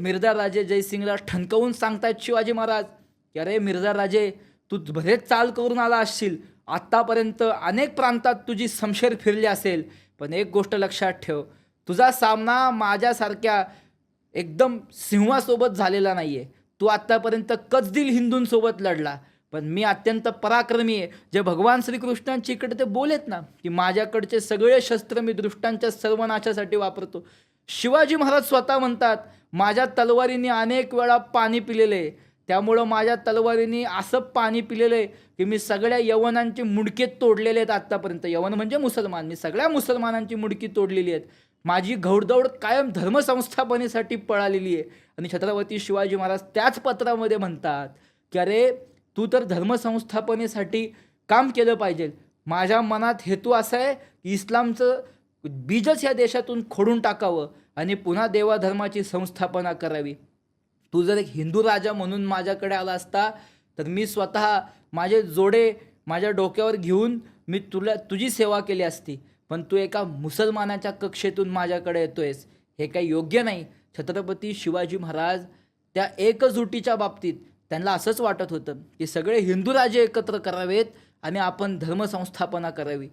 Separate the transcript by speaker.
Speaker 1: मिर्झा राजे जयसिंगला ठणकावून सांगतायत शिवाजी महाराज की अरे मिर्झा राजे, तू बरेच चाल करून आला असशील, आत्तापर्यंत अनेक प्रांतात तुझी समशेर फिरली असेल, पण एक गोष्ट लक्षात ठेव, तुझा सामना माझ्यासारख्या एकदम सिंहासोबत झालेला नाही आहे. तू आत्तापर्यंत कचदिल हिंदूंसोबत लढला, पण मी अत्यंत पराक्रमी आहे. जे भगवान श्रीकृष्णांची इकडे ते बोलेत ना की माझ्याकडचे सगळे शस्त्र मी दृष्टांच्या सर्वनाशासाठी वापरतो. शिवाजी महाराज स्वतः म्हणतात, माझ्या तलवारीने अनेक वेळा पाणी पिलेलं आहे, त्यामुळं माझ्या तलवारीने असं पाणी पिलेलं आहे की मी सगळ्या यवनांची मुंडके तोडलेले आहेत आत्तापर्यंत. यवन म्हणजे मुसलमान, मी सगळ्या मुसलमानांची मुंडकी तोडलेली आहेत. माझी घौडदौड कायम धर्मसंस्थापनेसाठी पळालेली आहे. आणि छत्रपती शिवाजी महाराज त्याच पत्रामध्ये म्हणतात की अरे, तू तर धर्मसंस्थापनेसाठी काम केलं पाहिजे. माझ्या मनात हेतू असा आहे की इस्लामचं बीजच या देशातून खोडून टाकावं आणि पुन्हा देवाधर्माची संस्थापना करावी. तू जर एक हिंदू राजा म्हणून माझ्याकडे आला असता तर मी स्वतः माझे जोडे माझ्या डोक्यावर घेऊन मी तुझी सेवा केली असती, पण तू एका मुसलमानाच्या कक्षेतून माझ्याकडे येतोयस, हे काही योग्य नाही. छत्रपती शिवाजी महाराज त्या एकजुटीच्या बाबतीत त्यांना असंच वाटत होतं की सगळे हिंदू राजे एकत्र करावेत आणि आपण धर्मसंस्थापना करावी.